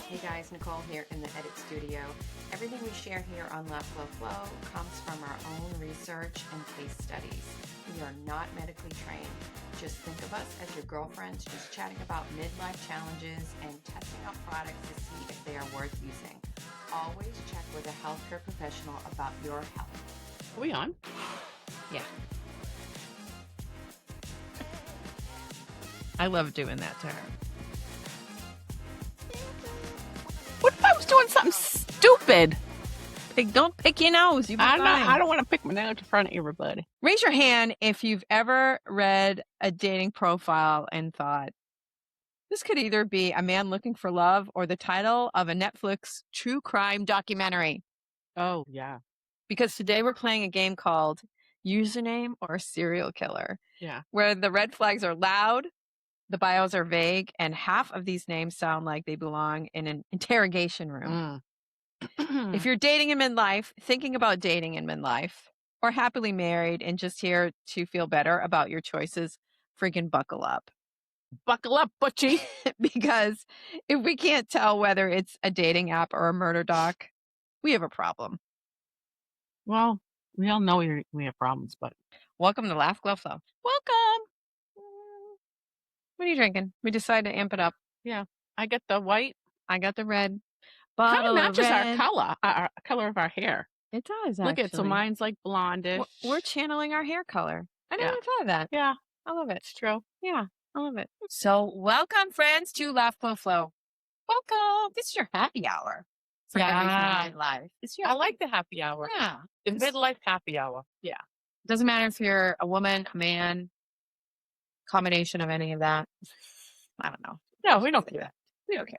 Hey guys, Nicole here in the edit studio. Everything we share here on Left Flow comes from our own research and case studies. We are not medically trained. Just think of us as your girlfriends just chatting about midlife challenges and testing out products to see if they are worth using. Always check with a healthcare professional about your health. Are we on? Yeah. I love doing that to her. What if I was doing something stupid? Don't pick your nose. I don't want to pick my nose in front of everybody. Raise your hand if you've ever read a dating profile and thought, this could either be a man looking for love or the title of a Netflix true crime documentary. Oh, yeah. Because today we're playing a game called Username or Serial Killer. Yeah. Where the red flags are loud, the bios are vague, and half of these names sound like they belong in an interrogation room. If you're dating in midlife, thinking about dating in midlife, or happily married and just here to feel better about your choices, freaking buckle up. Buckle up, Butchie. Because if we can't tell whether it's a dating app or a murder doc, we have a problem. Well, we all know we have problems, but Welcome to Laugh Glow Flow. welcome. What are you drinking? We decided to amp it up. Yeah. I get the white. I got the red. Kind Bottle of of matches red. our color of our hair. It does, Look at so actually. mine's like blondish. We're channeling our hair color. I never Yeah. even thought of that. Yeah, I love it. it's true. Yeah, I love it. So welcome, friends, to Laugh Glow Flow. Welcome. This is your happy hour. For Yeah. everything in midlife. It's your I like the happy hour. Yeah. The midlife happy hour. Yeah. Doesn't matter if you're a woman, a man, combination of any of that. I don't know. No, we don't do that. We don't care.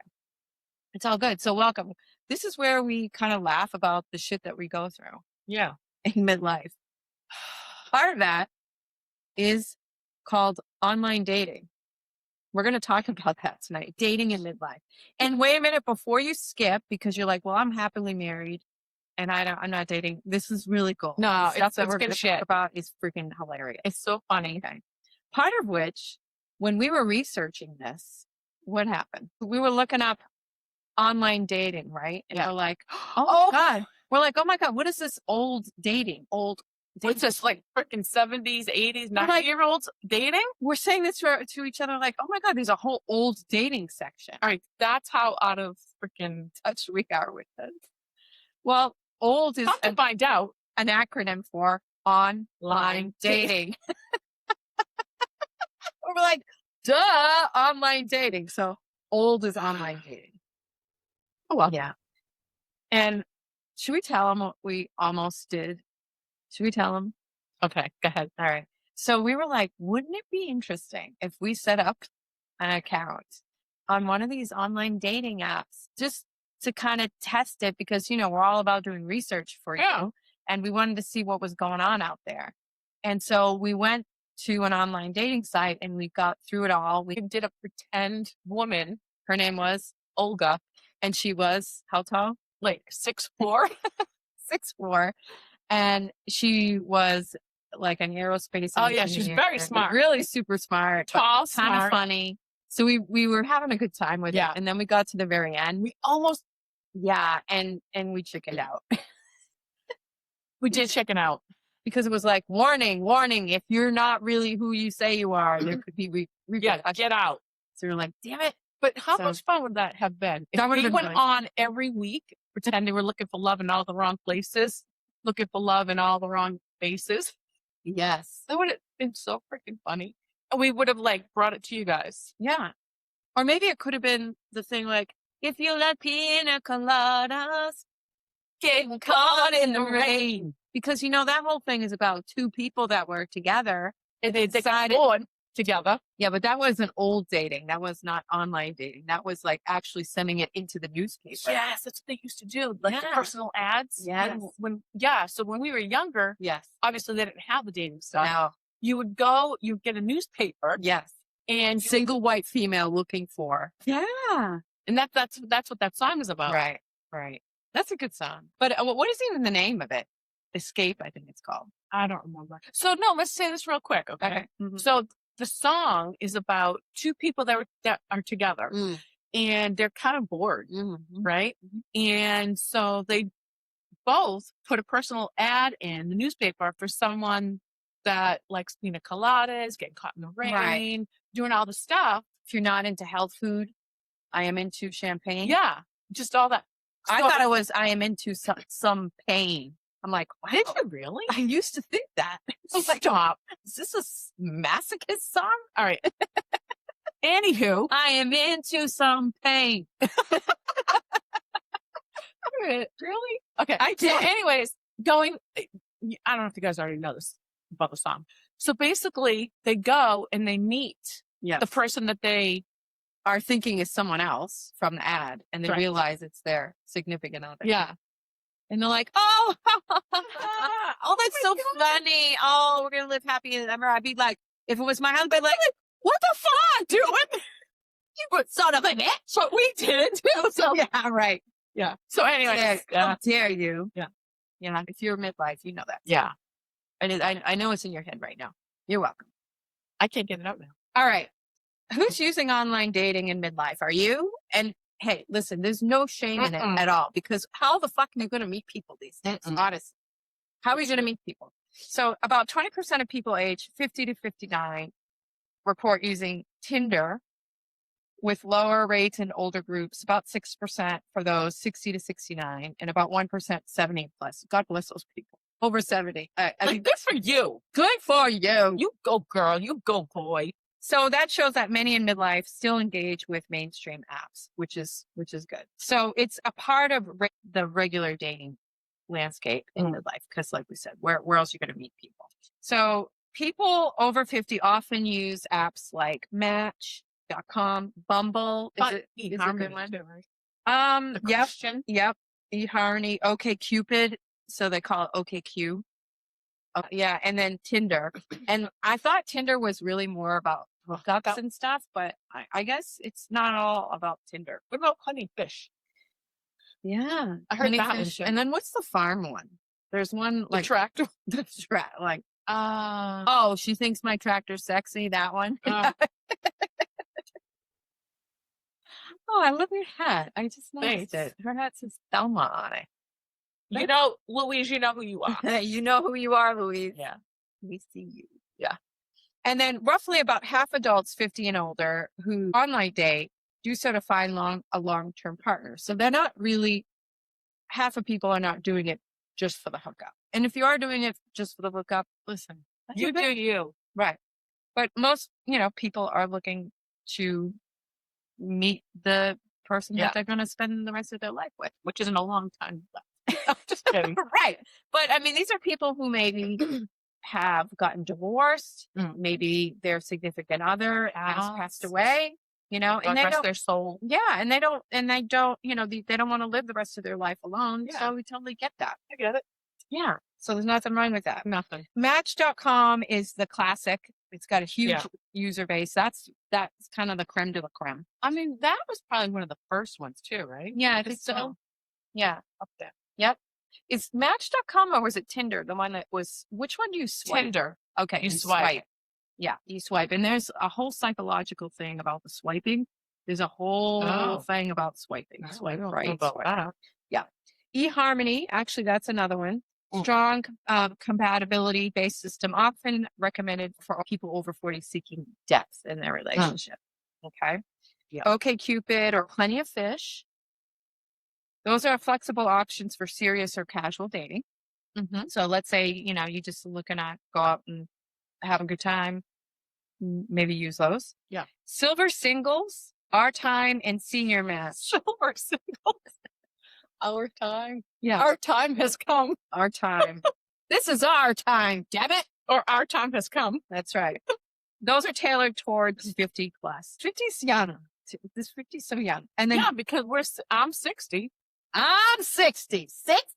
It's all good. So welcome. This is where we kind of laugh about the shit that we go through Yeah. in midlife. Part of that is called online dating. We're going to talk about that tonight. Dating in midlife. And wait a minute before you skip, because you're like, well, I'm happily married and I'm not dating. This is really cool. No, The stuff that it's we're good going to shit. talk about is freaking hilarious. It's so funny. Okay. Part of which, when we were researching this, what happened? We were looking up online dating, right? And Yeah. we're like, oh God. We're like, oh my God, what is this old dating? What's this, like freaking 70s, 80s, We're like- 90-year-olds dating? We're saying this to each other, like, oh my God, there's a whole old dating section. All right, that's how out of freaking Touch we are with this. Well, old is come to find out. an acronym for online dating. We're like, duh, online dating. So old is online dating. Oh, well. Yeah. And should we tell them what we almost did? Should we tell them? Okay, go ahead. All right. So we were like, wouldn't it be interesting if we set up an account on one of these online dating apps just to kind of test it? Because, we're all about doing research for Yeah. you. And we wanted to see what was going on out there. And so we went to an online dating site and we got through it all. We We did a pretend woman, Her name was, Olga, and she was, how tall? like 6'4". 6'4". And she was like an aerospace Oh, yeah, she's engineer, very smart. really super smart, Tall, kind of smart. funny. So we were having a good time with Yeah. it, and then we got to the very end. We almost, And we chickened out we did chicken out. because it was like, warning, if you're not really who you say you are, there could be Yeah, repercussions. get out. So we're like, damn it. But how So- much fun would that have been? If That would've we been went really on every week, pretending we're looking for love in all the wrong places, looking for love in all the wrong faces. Yes. That would have been so freaking funny. And we would have like brought it to you guys. Yeah. Or maybe it could have been the thing like, if you like pina coladas, Getting caught in the rain. because that whole thing is about two people that were together. And they decided- got bored together. Yeah, but that wasn't old dating. That was not online dating. That was like actually sending it into the newspaper. Yes, that's what they used to do. Like the Yeah. personal ads. Yes. So when we were younger, Yes. obviously they didn't have the dating stuff. Now, You would go, you'd get a newspaper yes. and Single white female looking for. yeah. And that's what that song is about. Right. That's a good song. But what is even the name of it? Escape, I think it's called. I don't remember. So no, let's say this real quick, okay? Mhm. So the song is about two people that are together, Mm. and they're kind of bored, Mm-hmm. right? And so they both put a personal ad in the newspaper for someone that likes pina coladas, getting caught in the rain, Right. doing all the stuff. If you're not into health food, I am into champagne. Yeah, just all that. I So- thought it was I am into some pain. I'm like, wow. Did you really? I used to think that. I was like, Stop. is this a masochist song? All right. Anywho, I am into some pain. really? Okay. I So did. anyways, I don't know if you guys already know this about the song. So basically, they go and they meet Yes. the person that they Are thinking is someone else from the ad, and they Correct. realize it's their significant other. yeah. And they're like, oh, oh, that's so funny. Oh, we're going to live happy ever. I'd be like, if it was my husband, I'd be like, What the fuck, doing? you son of a bitch. But we did it too. So Yeah, right. yeah. So anyways, How dare you? Yeah. Yeah. If you're midlife, you know that. yeah. I know it's in your head right now. You're welcome. I can't get it out now. All right. Who's using online dating in midlife? Are you? And hey, listen, there's no shame in it Mm-mm. at all, because how the fuck are you going to meet people these days? Mm-mm. Honestly. How are you going to meet people? So about 20% of people aged 50 to 59 report using Tinder, with lower rates in older groups, about 6% for those 60 to 69, and about 1% 70 plus. God bless those people. Over 70. I mean, Good for you. good for you. You go, girl. You go, boy. So that shows that many in midlife still engage with mainstream apps, which is good. So it's a part of the regular dating landscape in midlife, because like we said, where else are you going to meet people? So people over 50 often use apps like Match.com, Bumble. Is a good one? Too, right? The Yep, Christian. yep. eHarmony, OkCupid, so they call it OkQ. Yeah, and then Tinder. And I thought Tinder was really more about hookups and stuff, but I guess it's not all about Tinder. What about Honey Fish? Yeah, I heard that Honeyfish. one, too. And then what's the farm one? There's one The like tractor. like, Oh, oh, she thinks my tractor's sexy. That one. Oh, I love your hat. I just noticed Thanks. it. Her hat says Thelma on it. you know, Louise, you know who you are. You know who you are, Louise. Yeah. We see you. Yeah. And then roughly about half adults 50 and older who online date do so to find a long-term partner. So they're not really, half of people are not doing it just for the hookup. And if you are doing it just for the hookup, listen, that's You okay. do you. Right. But most, people are looking to meet the person Yeah. that they're going to spend the rest of their life with. Which isn't a long time left. I'm just kidding. Right. But I mean, these are people who maybe have gotten divorced. Maybe their significant other has passed away, and God they rest don't, their soul. yeah. And they don't, they don't want to live the rest of their life alone. Yeah. So we totally get that. I get it. Yeah. So there's nothing wrong with that. Nothing. Match.com is the classic. It's got a huge Yeah. user base. That's kind of the creme de la creme. I mean, that was probably one of the first ones too, right? Yeah, I think It's so. still Yeah. up there. Yep. Is Match.com or was it Tinder? The one that was, which one do you swipe? Tinder. Okay. You swipe. Yeah. You swipe. And there's a whole psychological thing about the swiping. There's a whole thing about swiping. Oh, Swipe I don't know right. about Swipe. that. Yeah. eHarmony, actually, that's another one. Strong compatibility based system, often recommended for people over 40 seeking depth in their relationship. Okay. Yeah. OkCupid or Plenty of Fish. Those are flexible options for serious or casual dating. Mm-hmm. So let's say, you're just looking to go out and have a good time. Maybe use those. Yeah. Silver Singles, Our Time, and Senior Mass. Silver singles. Our time. Yeah. Our time has come. Our time. This is our time, damn it. Or our time has come. That's right. Those are tailored towards 50 plus. 50 is young. This 50 is so young. And then Yeah, because I'm 60. I'm 60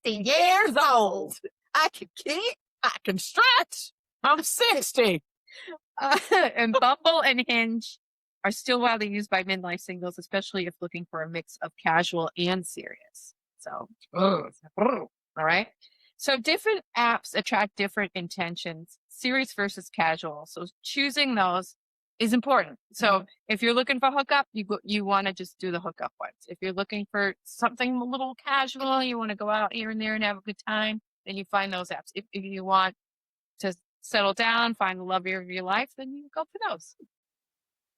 years old. I can kick. I can stretch. I'm 60. And Bumble and Hinge are still widely used by midlife singles, especially if looking for a mix of casual and serious. So, all right. So different apps attract different intentions, serious versus casual. So choosing those is important. So if you're looking for hookup, you want to just do the hookup ones. If you're looking for something a little casual, you want to go out here and there and have a good time, then you find those apps. If you want to settle down, find the love of your life, then you go for those.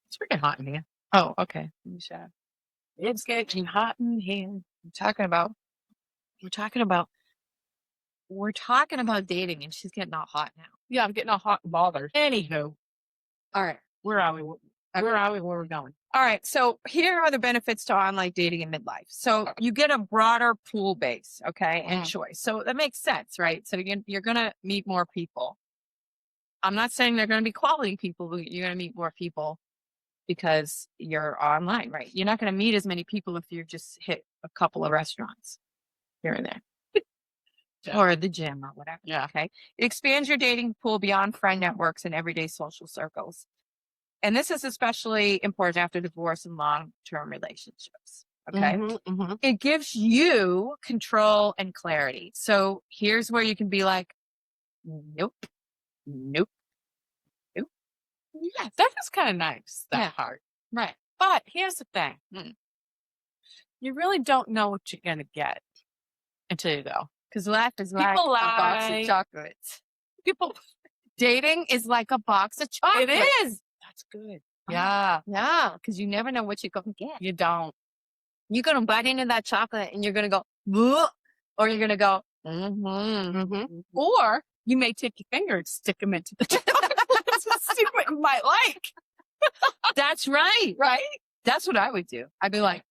It's freaking hot in here. Oh, okay. Let me shut up. It's getting hot in here. We're talking about dating, and she's getting all hot now. Yeah, I'm getting all hot and bothered. Anywho, All right. where are we? Where are we? Where we're going? All right. So here are the benefits to online dating in midlife. So you get a broader pool base, okay, and choice. So that makes sense, right? So you're going to meet more people. I'm not saying they're going to be quality people, but you're going to meet more people because you're online, right? You're not going to meet as many people if you just hit a couple of restaurants here and there. Yeah. Or the gym or whatever. Yeah. Okay. It expands your dating pool beyond friend networks and everyday social circles. And this is especially important after divorce and long-term relationships. Okay. It gives you control and clarity. So here's where you can be like, nope. Yeah, that is kind of nice, that part. Right. But here's the thing. You really don't know what you're going to get until you go. Because life is like a box of chocolates. Dating is like a box of chocolates. It is. That's good. Yeah. Yeah. Because you never know what you're going to get. You don't. You're going to bite into that chocolate and you're going to go, bleh, or you're going to go, Or you may take your finger and stick them into the chocolate to see what you might like. That's right. Right? That's what I would do. I'd be like,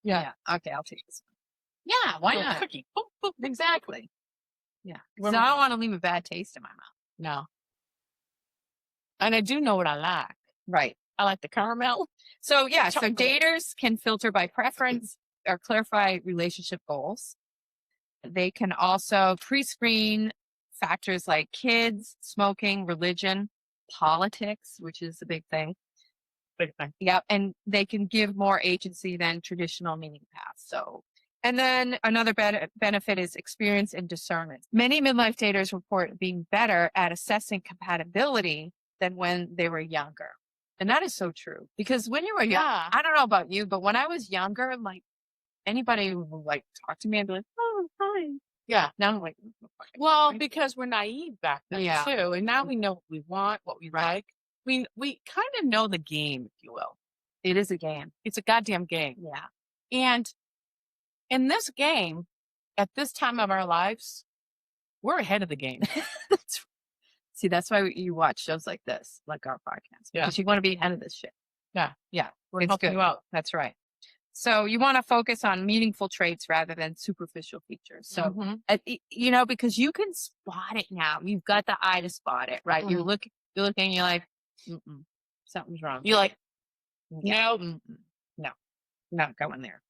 Yeah. okay, I'll take this. Yeah. Why Little not? cookie. Boop, boop. Exactly. Yeah. So Remember- I don't want to leave a bad taste in my mouth. No. And I do know what I like. Right. I like the caramel. So yeah, so Chocolate. daters can filter by preference or clarify relationship goals. They can also pre-screen factors like kids, smoking, religion, politics, which is a big thing. Big thing. Yep. And they can give more agency than traditional meeting paths. So, and then another benefit is experience and discernment. Many midlife daters report being better at assessing compatibility than when they were younger. And that is so true. Because when you were young, Yeah. I don't know about you, but when I was younger, like anybody who would like talk to me, I'd be like, oh, hi. Yeah. Now I'm like, Well, because we're naive back then Yeah. too. And now we know what we want, what we like. We kind of know the game, if you will. it is a game. It's a goddamn game. Yeah. And in this game, at this time of our lives, we're ahead of the game. See, that's why you watch shows like this, like our podcast. Yeah. Because you want to be ahead of this shit. Yeah. Yeah. We're It's helping good. you out. That's right. So you want to focus on meaningful traits rather than superficial features. So, because you can spot it now. You've got the eye to spot it, right? You're looking, and you're like, something's wrong. You're like, no, not going there.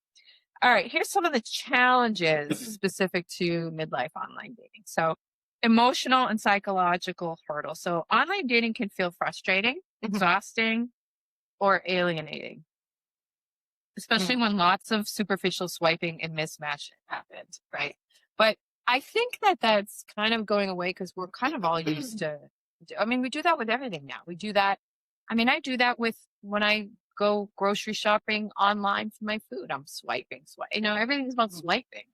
All right. Here's some of the challenges specific to midlife online dating. So emotional and psychological hurdles. So online dating can feel frustrating, exhausting, or alienating, especially when lots of superficial swiping and mismatch happens, right? But I think that that's kind of going away because we're kind of all used to, we do that with everything now. We do that. I do that with when I go grocery shopping online for my food. I'm swiping. Everything's about swiping.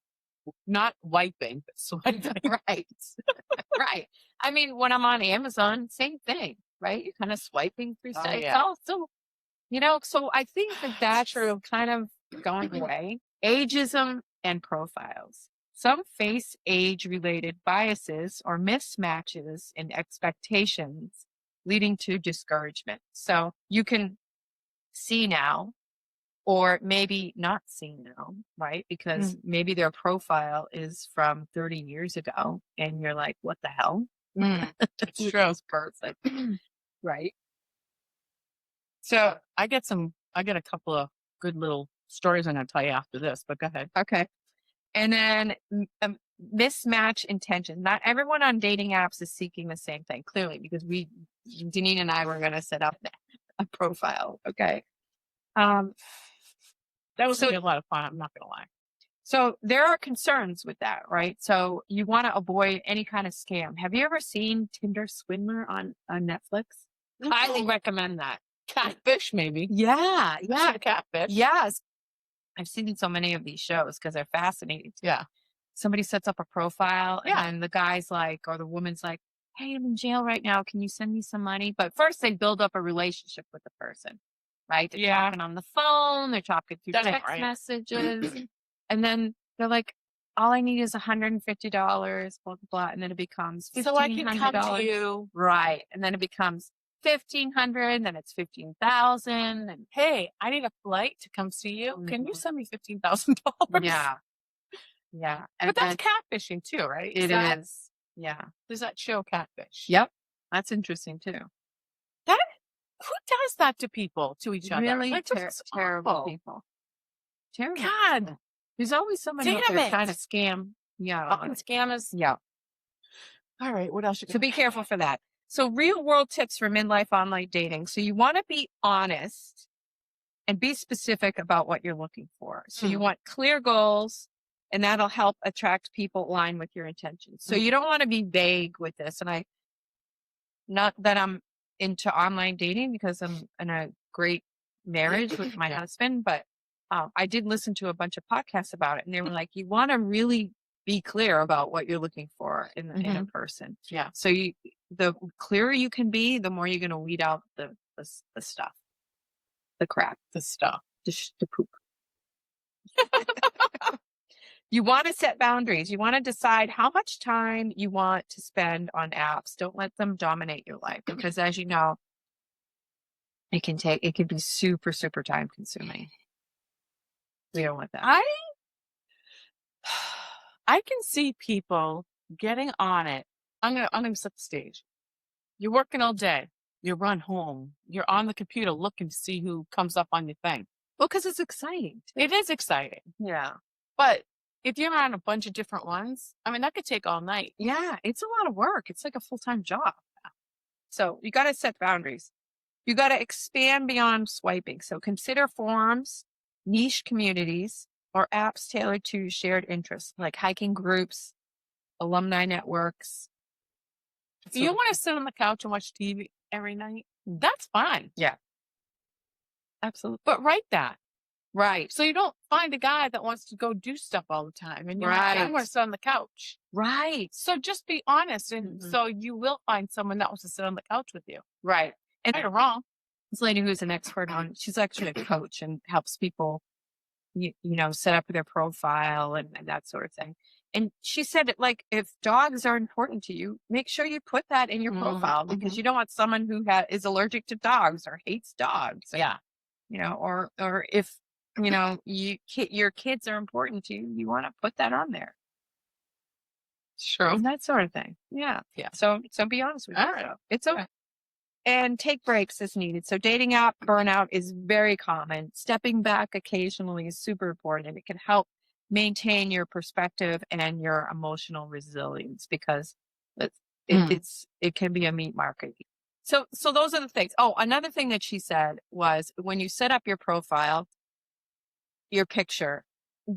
not wiping, but swiping. Right. Right. When I'm on Amazon, same thing, right? You're kind of swiping through stuff. It's all still, so I think that that's kind of going away. Ageism and profiles. Some face age-related biases or mismatches in expectations, leading to discouragement. So you can see now, or maybe not see now, right? Because maybe their profile is from 30 years ago, and you're like, what the hell? It's true. This person. Right. So I get a couple of good little stories I'm going to tell you after this, but go ahead. Okay. And then mismatch intention. Not everyone on dating apps is seeking the same thing, clearly, because Daneen and I were going to set up a profile. Okay. That was going to be a lot of fun. I'm not going to lie. So there are concerns with that, right? So you want to avoid any kind of scam. Have you ever seen Tinder Swindler on Netflix? Highly recommend that. Catfish, maybe. Yeah. Yeah. Catfish. Yes. I've seen so many of these shows because they're fascinating. Yeah. Somebody sets up a profile and Yeah. then the guy's like, or the woman's like, hey, I'm in jail right now. Can you send me some money? But first they build up a relationship with the person, right? They're Yeah. talking on the phone. They're talking through That ain't text right. messages. And then they're like, all I need is $150, blah, blah, blah. And then it becomes $1,500. So I can come to you. Right. And then it becomes $1,500, then it's $15,000. And Hey, I need a flight to come see you. Can you Mhm. send me $15,000? yeah. Yeah. But that's and catfishing too, right? it That- is. Yeah. Does that show catfish? Yep. That's interesting too. Who does that to people, to each other? Really Like, this is terrible awful. people. Terrible. God. There's always somebody out Damn there it. trying to scam. Yeah. Fucking scammers. Yeah. All right. What else you So be careful for that. So real world tips for midlife online dating. So you want to be honest and be specific about what you're looking for. So you want clear goals, and that'll help attract people aligned with your intentions. So you don't want to be vague with this. And not that I'm into online dating because I'm in a great marriage with my husband, but I did listen to a bunch of podcasts about it, and they were like, you want to really be clear about what you're looking for in a person. Yeah. So the clearer you can be, the more you're going to weed out the stuff, the crap, the stuff. the poop. You want to set boundaries. You want to decide how much time you want to spend on apps. Don't let them dominate your life because, as you know, it can be super, super time consuming. We don't want that. I can see people getting on it. I'm gonna set the stage. You're working all day. You run home. You're on the computer looking to see who comes up on your thing. Well, because it's exciting. It is exciting. Yeah. But if you're on a bunch of different ones, I mean, that could take all night. Yeah. It's a lot of work. It's like a full-time job. So you got to set boundaries. You got to expand beyond swiping. So consider forums, niche communities, or apps tailored to shared interests like hiking groups, alumni networks. If you want to sit on the couch and watch TV every night, that's fine. Yeah. Absolutely. But write that. Right. So you don't find a guy that wants to go do stuff all the time. And you're like, I want to sit on the couch. Right. So just be honest. And so you will find someone that wants to sit on the couch with you. Right. And Right or wrong. this lady who's an expert on, she's actually a coach and helps people, you know, set up their profile and that sort of thing. And she said that, like, if dogs are important to you, make sure you put that in your profile because you don't want someone who is allergic to dogs or hates dogs. Yeah. You know, or if, you know, your kids are important to you, you want to put that on there. Sure. And that sort of thing. Yeah. Yeah. So be honest with All yourself. right. It's okay. And take breaks as needed. So dating app burnout is very common. Stepping back occasionally is super important. It can help maintain your perspective and your emotional resilience because it can be a meat market. So those are the things. Oh, another thing that she said was when you set up your profile, your picture,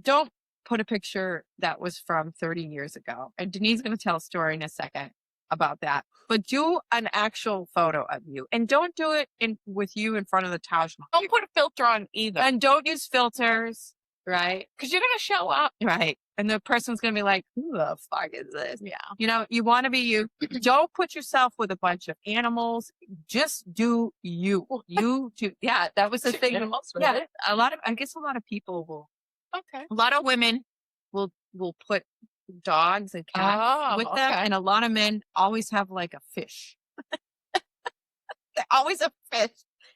don't put a picture that was from 30 years ago. And Denise's going to tell a story in a second about that. But do an actual photo of you, and don't do it with you in front of the Taj Mahal. Don't put a filter on either. And don't use filters, right? Because you're going to show up. Right. And the person's going to be like, who the fuck is this? Yeah. You know, you want to be you. Don't put yourself with a bunch of animals. Just do you. You do. Yeah, that was the thing. Animals, Yeah, really? I guess a lot of people will. Okay. A lot of women will put dogs and cats with them, and a lot of men always have like a fish. There's always a fish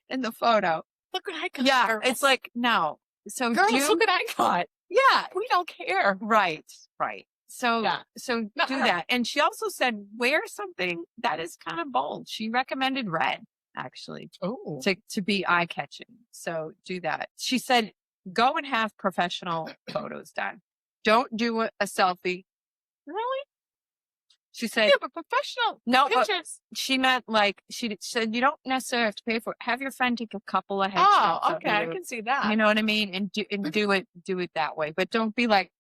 in the photo. Look what I got. Yeah, girls. it's like no. So Girls, look what I got. Yeah, We don't care. right. So Yeah. so do that. And she also said wear something that is kind of bold. She recommended red actually Oh. to be eye catching. So do that. She said go and have professional photos done. Don't do a selfie. Really? She said Yeah, but professional no. pictures. She meant like she said you don't necessarily have to pay for it. Have your friend take a couple of headshots. Oh, of okay. I you. can see that. You know what I mean? And do it that way. But don't be like,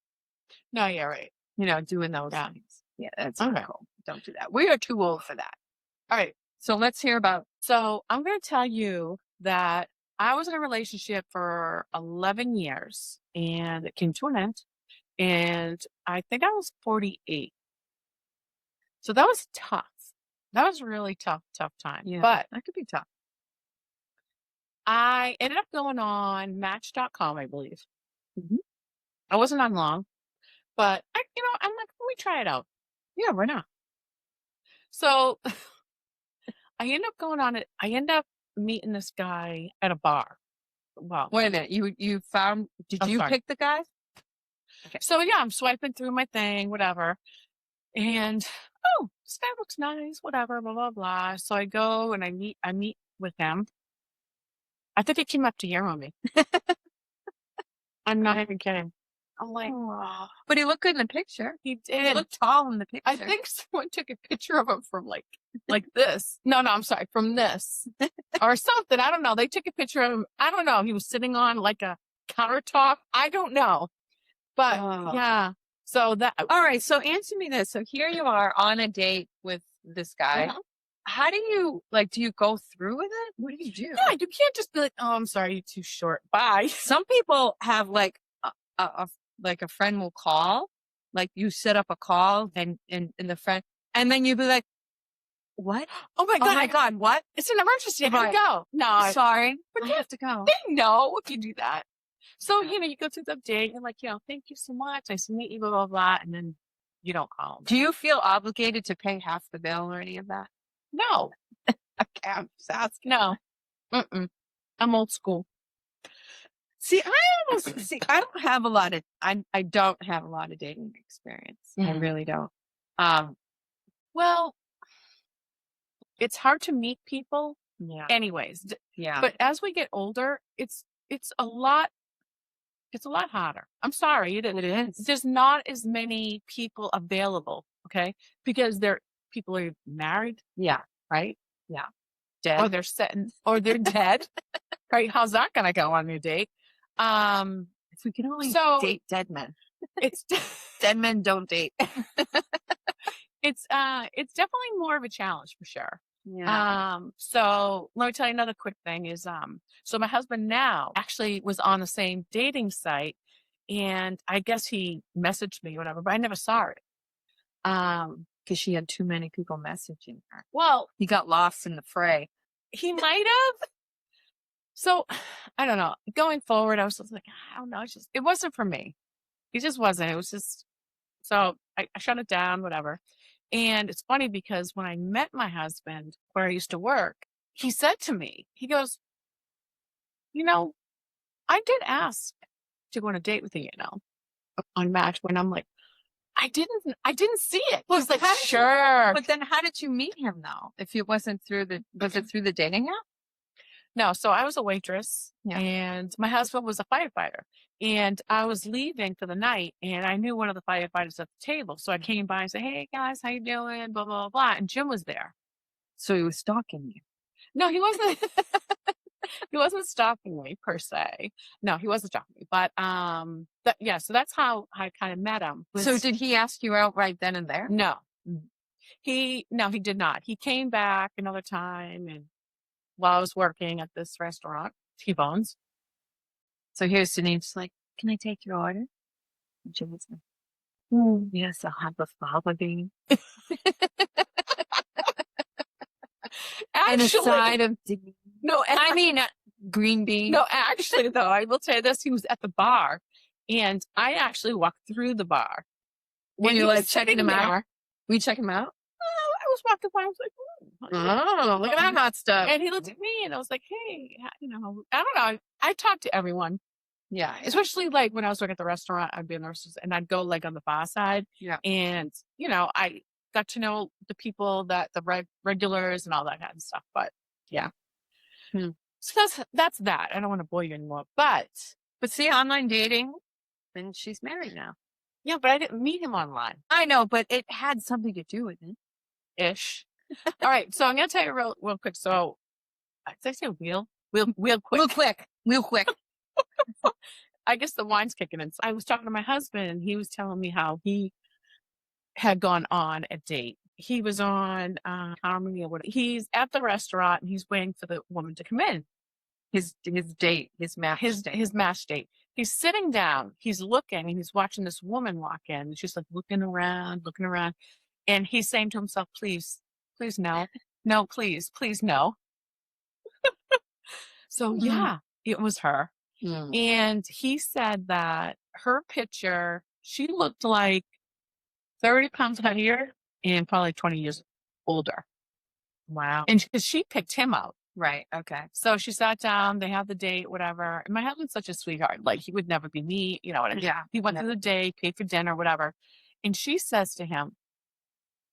No, yeah, right. you know, doing those Yeah. things. Yeah, that's Okay. not cool. Don't do that. We are too old for that. All right. So let's hear about So I'm going to tell you that I was in a relationship for 11 years and it came to an end. And I think I was 48. So that was tough. That was really tough time. Yeah, But that could be tough. I ended up going on Match.com, I believe. I wasn't on long, but I'm like, let me try it out. Yeah, why not? So I end up going on it. I end up meeting this guy at a bar. Well, Wait a minute. You found? Did you sorry. pick the guy? Okay. So yeah, I'm swiping through my thing, whatever, and this guy looks nice, whatever, blah blah blah. So I go and I meet with him. I think he came up to hear on me. I'm not even kidding. I'm like, Oh, but he looked good in the picture. He He did. looked tall in the picture. I think someone took a picture of him from like this. No, I'm sorry, from this or something. I don't know. They took a picture of him. I don't know. He was sitting on like a countertop. I don't know. But yeah. So that. All right. So answer me this. So here you are on a date with this guy. Uh-huh. How do you do you go through with it? What do you do? Yeah, you can't just be like, oh, I'm sorry, you're too short. Bye. Some people have like a friend will call, like you set up a call and the friend, and then you be like, what? Oh my God. Oh my God, what? It's an emergency. I gotta Right. go. No, Sorry, but I yeah, have to go. they know if you do that. So, you go through the date and like, thank you so much. Nice to meet you, blah, blah, blah. And then you don't call them. Do you feel obligated to pay half the bill or any of that? No. Okay, I'm just asking. No. I'm old school. See, I don't have a lot of I don't have a lot of dating experience. I really don't. Well, it's hard to meet people. Yeah. Anyways. Yeah. But as we get older, it's a lot harder. I'm sorry. It is. There's not as many people available. Okay. Because people are married. Yeah. Right. Yeah. Dead. Or they're dead. Right. How's that going to go on your date? If we can only date dead men. It's dead men don't date. It's definitely more of a challenge for sure. Yeah. So let me tell you another quick thing is, so my husband now actually was on the same dating site and I guess he messaged me or whatever, but I never saw it. Because she had too many people messaging her. Well, he got lost in the fray. He might have. So I don't know. Going forward, I was just like, I don't know. It wasn't for me. It just wasn't. It was just, so I shut it down, whatever. And it's funny because when I met my husband where I used to work, he said to me, he goes, I did ask to go on a date with you, on Match when I'm like, I didn't see it. He's like, sure. But then how did you meet him though? If it wasn't was it through the dating app? No, so I was a waitress and my husband was a firefighter and I was leaving for the night and I knew one of the firefighters at the table. So I came by and said, hey guys, how you doing? Blah, blah, blah. And Jim was there. So he was stalking you. No, he wasn't. He wasn't stalking me per se. No, he wasn't stalking me. But so that's how I kind of met him. So did he ask you out right then and there? No. He did not. He came back another time and while I was working at this restaurant, T-Bones. So here's Danine's like, can I take your order? And Jim was like, yes, I'll have the fava bean. And a side of Daneen. No, I mean green bean. No, actually though, I will tell you this, he was at the bar and I actually walked through the bar. Were you like checking him out? Were you checking him out? I was walking by, I was like, oh, look at that hot stuff. And he looked at me and I was like, hey, I don't know. I talked to everyone. Yeah. Especially like when I was working at the restaurant, I'd be in the restaurant and I'd go like on the bar side. Yeah. And, I got to know the people the regulars and all that kind of stuff. But yeah. So that's that. I don't want to bore you anymore. But see, online dating, and she's married now. Yeah, but I didn't meet him online. I know, but it had something to do with it. Ish. All right. So I'm going to tell you real quick. So did I say real quick? Real quick. I guess the wine's kicking in. So I was talking to my husband and he was telling me how he had gone on a date. He was on, he's at the restaurant and he's waiting for the woman to come in. His date, his match date. his match date. He's sitting down, he's looking, and he's watching this woman walk in. And she's like looking around. And he's saying to himself, please, no. No, please, no. So yeah, it was her. And he said that her picture, she looked like 30 pounds heavier and probably 20 years older. Wow. And she picked him out. Right. Okay. So she sat down, they had the date, whatever. And my husband's such a sweetheart. Like, he would never be me, you know. Yeah. He went through the day, paid for dinner, whatever. And she says to him,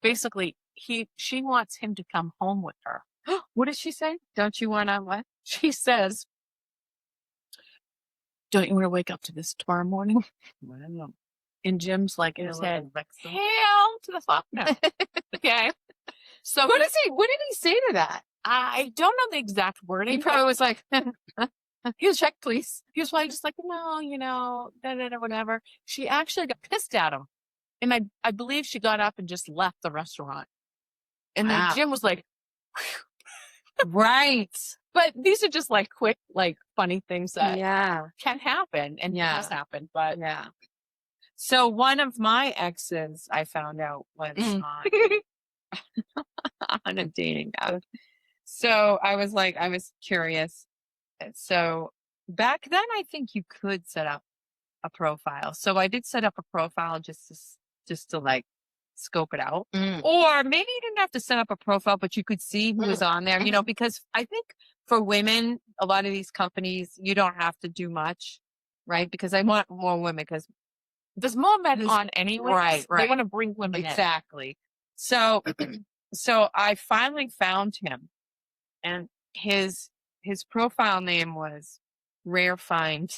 basically, she wants him to come home with her. What did she say? Don't you want to what? She says, don't you want to wake up to this tomorrow morning? Wow. And Jim's like in his head, Hell hell to the fuck no. Okay. So what did he say to that? I don't know the exact wording. He probably was like, he was check, please. He was probably just like, no, you know, whatever. She actually got pissed at him. And I believe she got up and just left the restaurant. And then Jim was like, right. But these are just like quick, like funny things that can happen and has happened. But yeah. So one of my exes, I found out was on a dating app. So I was curious. So back then, I think you could set up a profile. So I did set up a profile just to like scope it out. Or maybe you didn't have to set up a profile, but you could see who was on there, you know, because I think for women, a lot of these companies, you don't have to do much, right? Because I want more women because there's more men on anyway. Right. They want to bring women exactly. So I finally found him, and his profile name was Rare Find.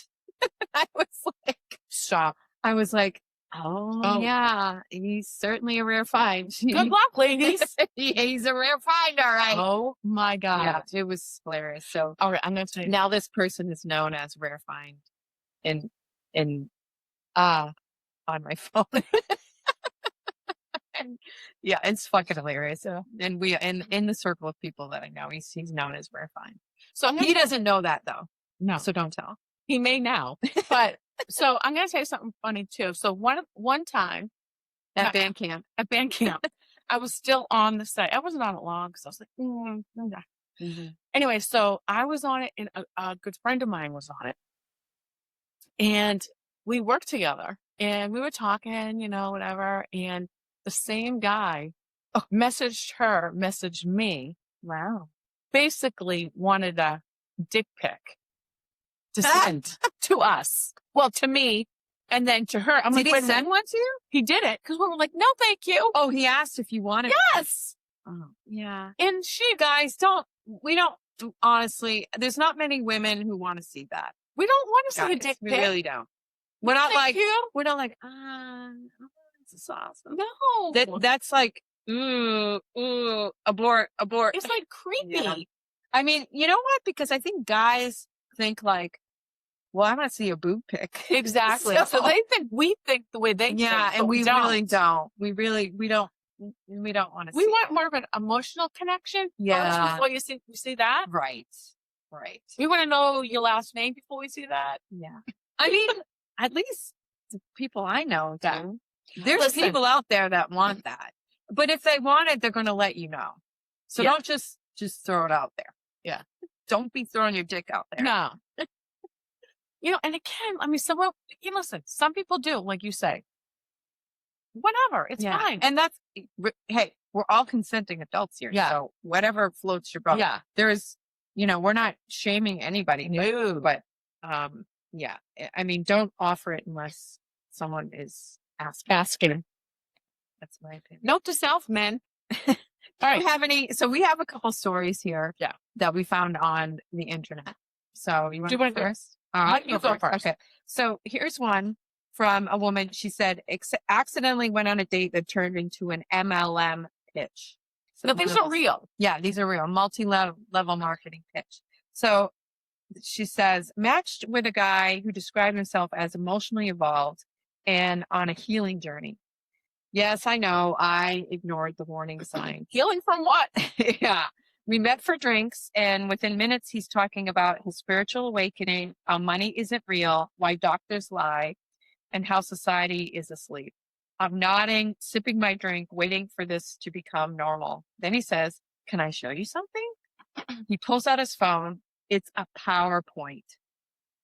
I was like, stop. I was like, oh yeah, he's certainly a rare find. Good luck, ladies. He's a rare find, all right. Oh my God. Yeah, it was hilarious. So all right, I'm gonna say now this person is known as Rare Find in on my phone. And yeah, it's fucking hilarious. And we in the circle of people that I know, he's known as Rare Find. So he doesn't know that though. No. So don't tell. He may now. But so I'm gonna say something funny too. So one time at band camp, I was still on the site. I wasn't on it long because I was like, Anyway, so I was on it, and a good friend of mine was on it, and we worked together, and we were talking, you know, whatever, and the same guy messaged me. Wow. Basically wanted a dick pic to send to us. Well, to me, and then to her. I'm Did like, he send one to you? He did it because we were like, no, thank you. Oh, he asked if you wanted. Yes. Oh, yeah. And guys honestly, there's not many women who want to see that. We don't want to see a dick We pic. really don't. We're not like, this is awesome. No. That's like, abort. It's like creepy. Yeah. I mean, you know what? Because I think guys think like, well, I want to see a boob pic. Exactly. So they think we think the way they think. Yeah, and we really don't. We don't want to see. We want more of an emotional connection. Yeah. Before you see that. Right. We want to know your last name before we see that. Yeah. I mean, at least the people I know do. There's Listen. people out there that want that. But if they want it, they're going to let you know. So don't just throw it out there. Yeah. Don't be throwing your dick out there. No. You know, and again, I mean, listen, some people do, like you say. Whatever, it's fine. And that's, hey, we're all consenting adults here. Yeah. So whatever floats your boat. Yeah. There's, we're not shaming anybody. No. But, yeah. I mean, don't offer it unless someone is asking. That's my opinion. Note to self, men. All right. So we have a couple stories here. Yeah. That we found on the internet. So you want to go first? You go first. Okay. So here's one from a woman. She said, accidentally went on a date that turned into an MLM pitch. So these are real. Yeah, these are real. Multi-level marketing pitch. So she says, matched with a guy who described himself as emotionally evolved and on a healing journey. Yes, I know. I ignored the warning signs. Healing from what? Yeah. We met for drinks, and within minutes, he's talking about his spiritual awakening, how money isn't real, why doctors lie, and how society is asleep. I'm nodding, sipping my drink, waiting for this to become normal. Then he says, "Can I show you something?" He pulls out his phone. It's a PowerPoint.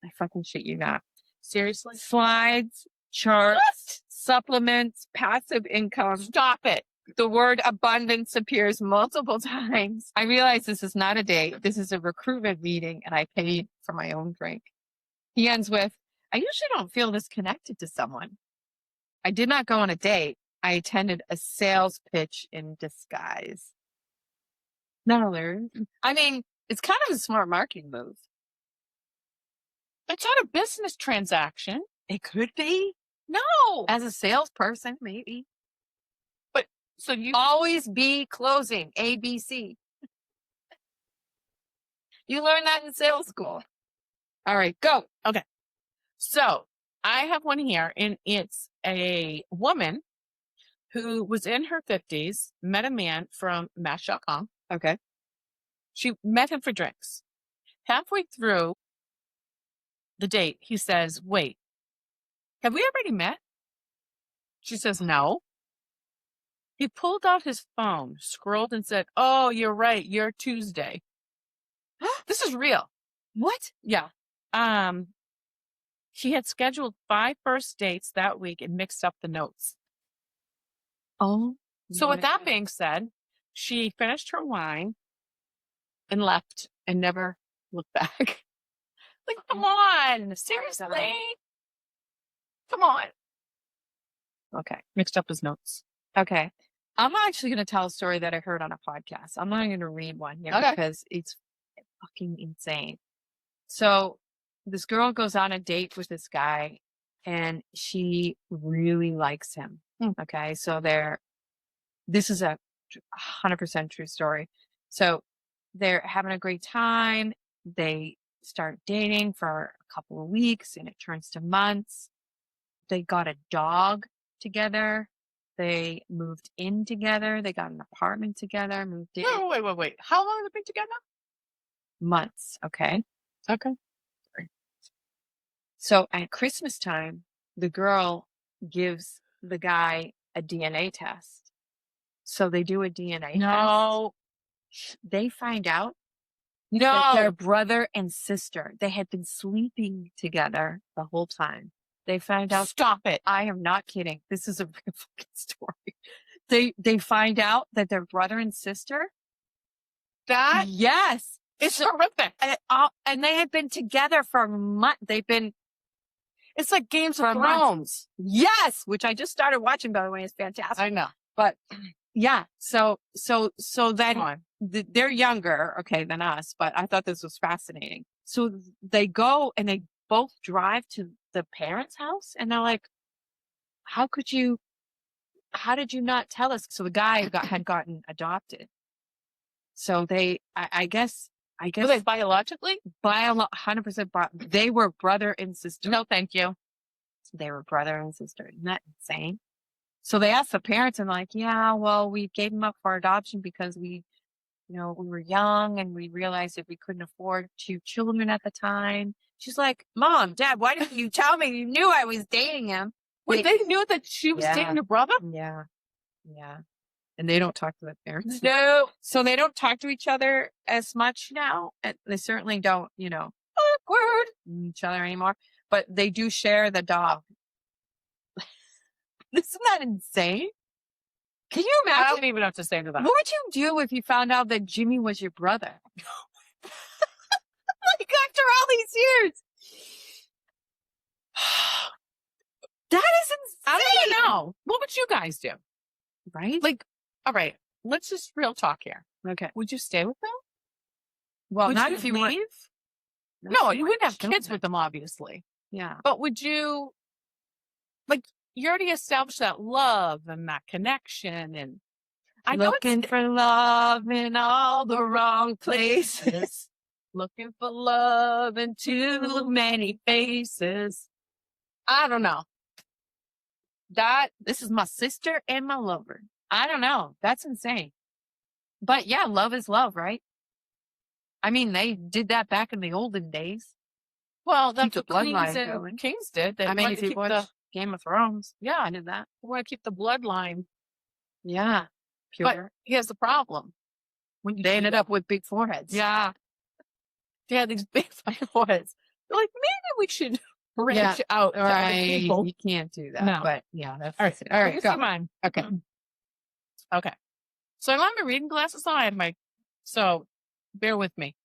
I fucking shit you not. Seriously? Slides, charts, supplements, passive income. Stop it. The word abundance appears multiple times. I realize this is not a date. This is a recruitment meeting, and I paid for my own drink. He ends with, "I usually don't feel this connected to someone. I did not go on a date. I attended a sales pitch in disguise." Not hilarious. I mean, it's kind of a smart marketing move. It's not a business transaction. It could be. No. As a salesperson, maybe. But so you Always be closing. ABC. You learned that in sales school. All right, go. So I have one here, and it's a woman who was in her 50s, met a man from Match.com. Okay. She met him for drinks. Halfway through the date, he says, "Wait, have we already met?" She says, "No." He pulled out his phone, scrolled, and said, "Oh, you're right. You're Tuesday." This is real. What? Yeah. She had scheduled 5 first dates that week and mixed up the notes. Oh. So with that being said, she finished her wine and left and never looked back. Like, come on. Seriously? Come on. Okay. Mixed up his notes. Okay. I'm actually going to tell a story that I heard on a podcast. I'm not going to read one here Okay. because it's fucking insane. So this girl goes on a date with this guy and she really likes him. Okay. So this is a 100% true story. So they're having a great time. They start dating for a couple of weeks and it turns to months. They got a dog together. They moved in together. They got an apartment together, moved in. Wait. How long have they been together? Months. Okay. Okay. So at Christmas time, the girl gives the guy a DNA test. So they do a DNA test. No. They find out that No. their brother and sister, they had been sleeping together the whole time. They found out. Stop it. I am not kidding. This is a real fucking story. They find out that their brother and sister. That Yes. is horrific. And they had been together for months. It's like Games of For months. Thrones. Yes, which I just started watching, by the way. It's fantastic. I know. But yeah, so then Come on. they're younger, okay, than us, but I thought this was fascinating. So they go and they both drive to the parents' house and they're like, how did you not tell us? So the guy had gotten adopted. So I guess Were they biologically? 100%, they were brother and sister. No, thank you. They were brother and sister. Isn't that insane? So they asked the parents and like, yeah, well, we gave them up for adoption because we were young and we realized that we couldn't afford 2 children at the time. She's like, Mom, Dad, why didn't you tell me? You knew I was dating him. Wait, they knew that she was dating your brother? Yeah. Yeah. And they don't talk to the parents. No. So they don't talk to each other as much now. And they certainly don't, awkward each other anymore. But they do share the dog. Isn't that insane? Can you I imagine? don't even know what to say to that. What would you do if you found out that Jimmy was your brother? Like after all these years. That is insane. I don't even know. What would you guys do? Right? Like, all right, let's just real talk here. Okay. Would you stay with them? Well, Would not you if you leave? want. No, you wouldn't have kids with them, obviously. Yeah. But would you, like, you already established that love and that connection, and I know Looking for love in all the wrong places. it's looking for love in too many faces. I don't know. This is my sister and my lover. I don't know. That's insane. But yeah, love is love, right? I mean, they did that back in the olden days. Well, that's the what queens bloodline and going. kings did. They I mean, wanted if to you keep watch Game of Thrones, yeah, I did that. they want to keep the bloodline. Yeah, But pure. here's the problem. When you They do ended that- up with big foreheads. Yeah. They had these big foreheads. They're like, maybe we should branch out to other Right. people. You can't do that. No. But yeah, that's All right. All right, You go. see mine. Okay. Okay. So I don't have my reading glasses on. I have so bear with me.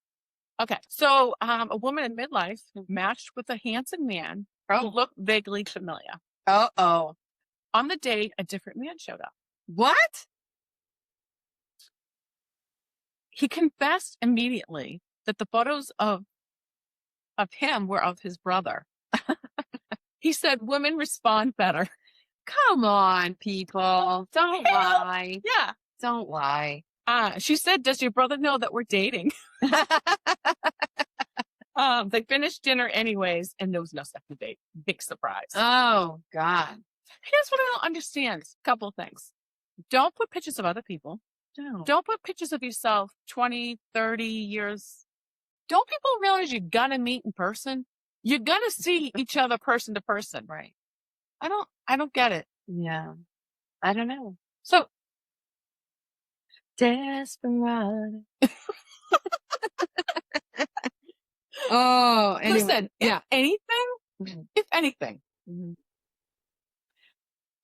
Okay. So a woman in midlife matched with a handsome man who looked vaguely familiar. Uh-oh. On the date, a different man showed up. What? He confessed immediately that the photos of him were of his brother. He said women respond better. Come on, people. Don't lie. Yeah. Don't lie. She said, does your brother know that we're dating? They finished dinner anyways, and there was no second date. Big surprise. Oh, God. Here's what I don't understand. A couple of things. Don't put pictures of other people. Don't put pictures of yourself 20, 30 years. Don't people realize you're going to meet in person? You're going to see each other person to person. Right. I don't get it. Yeah. I don't know. So, Desperado. Oh, anyway. listen, Yeah. if anything,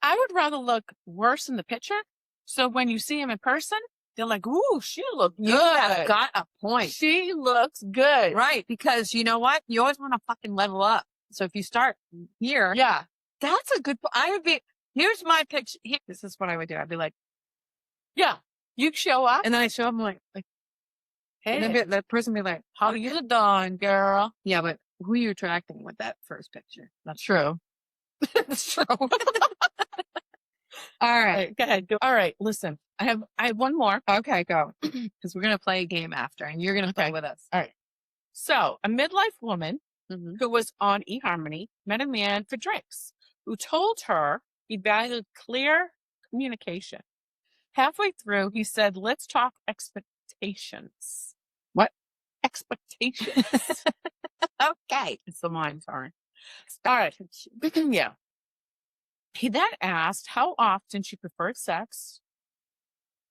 I would rather look worse in the picture. So when you see him in person, they're like, ooh, she looks good. You have got a point. She looks good. Right. Because you know what? You always want to fucking level up. So if you start here, Yeah. that's a good, I would be, here's my picture. This is what I would do. I'd be like, Yeah. You show up. and then I show up, I'm like, Hey, and then that person be like, how you doing, girl? yeah, but who are you attracting with that first picture? That's true. That's true. All right. Go ahead. All right. Listen, I have one more. Okay, go. Because we're going to play a game after and you're going to play with us. All right. So a midlife woman Mm-hmm. who was on eHarmony met a man for drinks who told her he valued clear communication. Halfway through, he said, let's talk expectations. What? Expectations. Okay. It's the line, sorry. All right. Yeah. He then asked how often she preferred sex.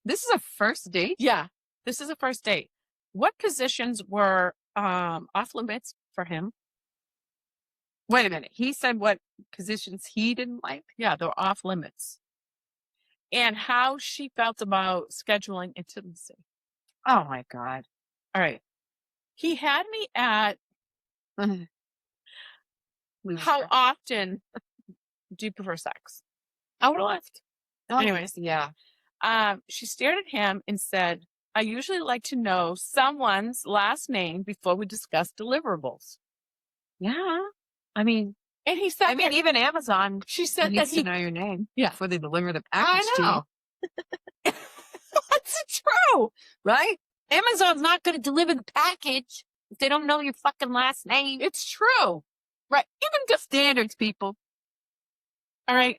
This is a first date? Yeah, this is a first date. What positions were off limits for him? Wait a minute. He said what positions he didn't like? Yeah, they were off limits. And how she felt about scheduling intimacy. Oh my God. All right. He had me at how often do you prefer sex? I would have left. Oh, Anyways. yeah. She stared at him and said, I usually like to know someone's last name before we discuss deliverables. Yeah. I mean, And he said, even Amazon she said needs that to know your name. Yeah. Before they deliver the package to you. I know. That's true. Right? Amazon's not going to deliver the package if they don't know your fucking last name. It's true. Right. Even just Standards, people. all right.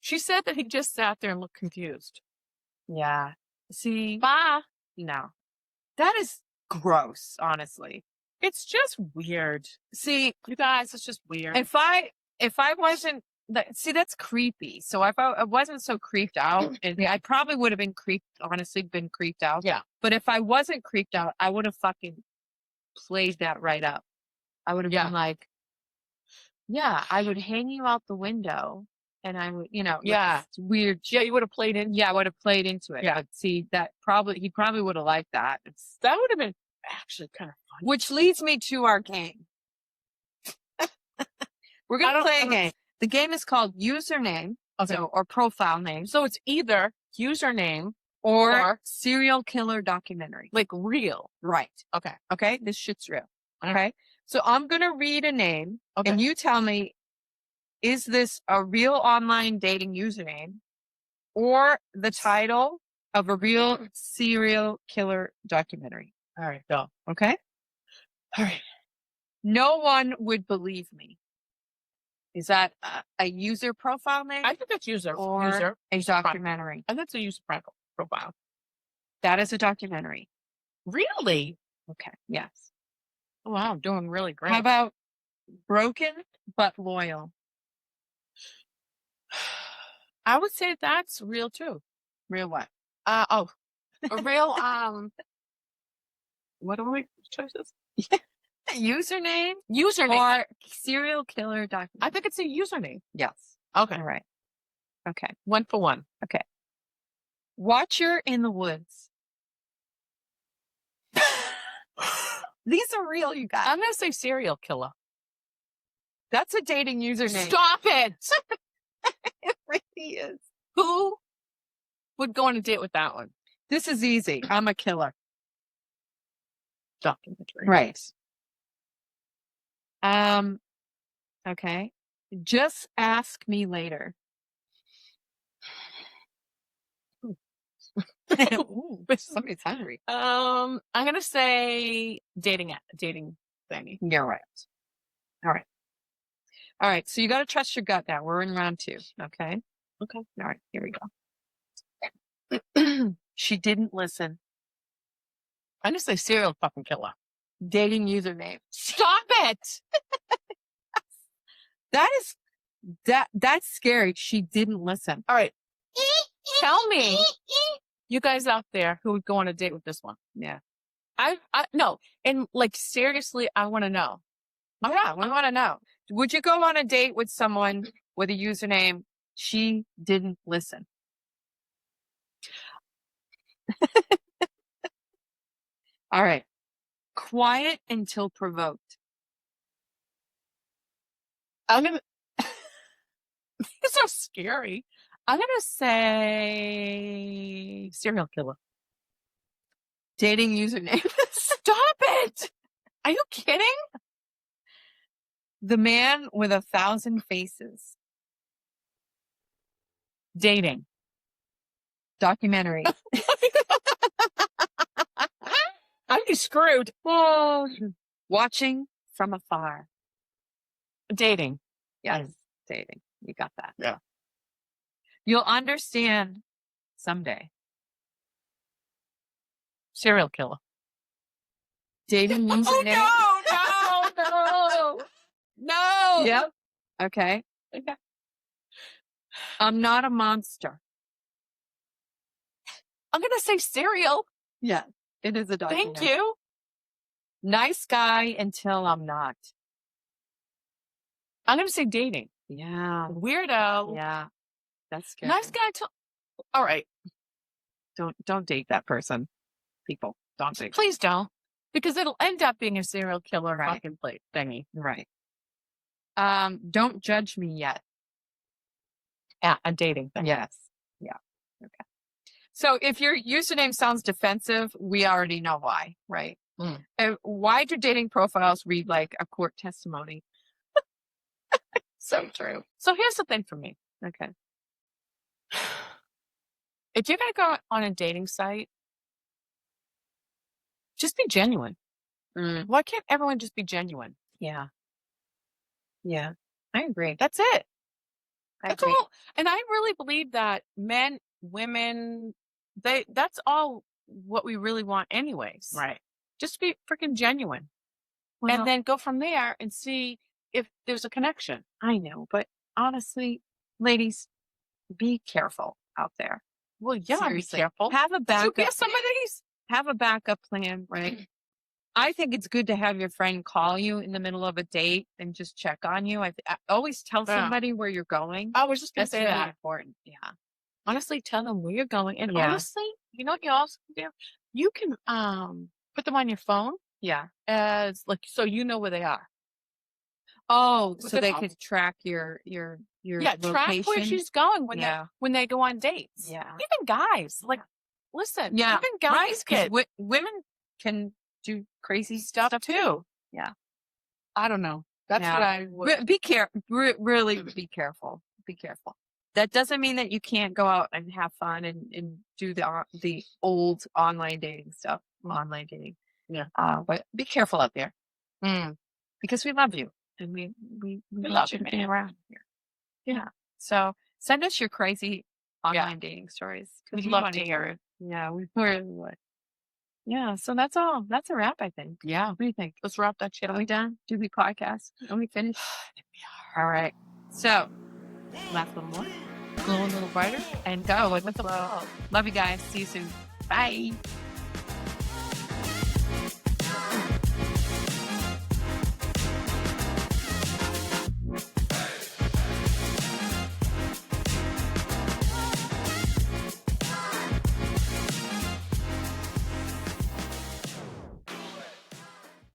She said that he just sat there and looked confused. Yeah. See, Bye. no. That is gross, honestly. It's just weird. See, You guys, it's just weird. if I wasn't, see, that's creepy. So if I wasn't so creeped out, I probably would have been been creeped out. Yeah. But if I wasn't creeped out, I would have fucking played that right up. I would have Yeah. been like, yeah, I would hang you out the window and I would, Yeah. it's weird. Yeah, you would have played in. Yeah, I would have played into it. Yeah. But see, he probably would have liked that. That would have been actually kind of fun. Which leads me to our game. We're going to play a game. The game is called Username, Okay. or Profile Name, So it's either username or Serial Killer Documentary. like real. Right. Okay. Okay? This shit's real. Okay? So I'm going to read a name, Okay. and you tell me, is this a real online dating username or the title of a real serial killer documentary? All right. Go. Okay? All right. No one would believe me. Is that a user profile name I think that's user. or User. a documentary? I think it's a user profile. That is a documentary. Really? Okay. Yes. Wow, doing really How great. about broken but loyal? I would say that's real too. Real what? A real what are my choices? Username Username. or serial killer document? I think it's a username. Yes. Okay. All right. Okay. 1 for 1. Okay. Watcher in the woods. These are real, you guys. I'm gonna say serial killer. That's a dating username. Stop it! It really is. Who would go on a date with that one? This is easy. I'm a killer. Documentary. Right. Okay. Just ask me later. Ooh, somebody's hungry. I'm gonna say dating thingy. You're right. All right. All right. So you got to trust your gut now. We're in round 2. Okay. Okay. All right. Here we go. She didn't listen. I'm gonna say serial fucking killer. Dating username. Stop it! That's scary. She didn't listen. All right. Tell me, you guys out there who would go on a date with this one. Yeah. I no, and like seriously, I want to know. Yeah, we want to know. Would you go on a date with someone with a username? She didn't listen. All right. Quiet until provoked. I'm gonna. It's so scary. I'm gonna say serial killer. Dating username. Stop it! Are you kidding? The man with 1,000 faces. Dating. Documentary. I'd be screwed. Oh, watching from afar. Dating. Yes, dating. You got that. Yeah. You'll understand someday. Serial killer. Dating username. Oh no! No! Yep. Okay. Okay. I'm not a monster. I'm gonna say serial. Yeah, it is a documentary. Thank you. Nice guy until I'm not. I'm gonna say dating. Yeah. Weirdo. Yeah. That's scary. Nice guy till. All right. Don't date that person. People, don't date. Please don't, because it'll end up being a serial killer Right. fucking plate thingy. Right. Don't judge me yet. Yeah, a dating thing. Yes. Yeah. Okay. So if your username sounds defensive, we already know why, right? Why do dating profiles read like a court testimony? So true. So here's the thing for me. Okay. If you're gonna go on a dating site, just be genuine. Why can't everyone just be genuine? Yeah. Yeah. I agree. That's it. That's agree. all. And I really believe that men, women, that's all what we really want anyways. Right. Just be freaking genuine. Well, And then go from there and see if there's a connection. I know, but honestly, ladies, be careful out there. Well, yeah, Seriously. be careful. Have a Did you backup. get some of these? Have a backup plan, right? I think it's good to have your friend call you in the middle of a date and just check on you. I always tell Yeah. somebody where you're going. I was just gonna That's say really that. important. Yeah. Honestly, tell them where you're going. And Yeah. honestly, you know what you also can do? You can put them on your phone Yeah. as like so you know where they are. Oh, With so the they phone. could track your Yeah, location. track where she's going Yeah. when they go on dates. Yeah. Even guys, like listen, Yeah. even guys Right. 'Cause get women can do crazy stuff too. too. Yeah. I don't know. That's Yeah. what I would. Be careful. Really be careful. Be careful. That doesn't mean that you can't go out and have fun and do the old online dating stuff. Online dating. Yeah. But be careful out there. Because we love you and we love you you, to be man. around here. Yeah. So send us your crazy Yeah. online dating stories. 'Cause We'd we love wanna to hear it. Yeah, we really would. Yeah, so that's all. That's a wrap, I think. Yeah. What do you think? Let's wrap that shit Are up. we done? Did we podcast? Are we finished? All right. So, Laugh a little more, glow a little brighter, and go with the flow. love you guys. See you soon. Bye.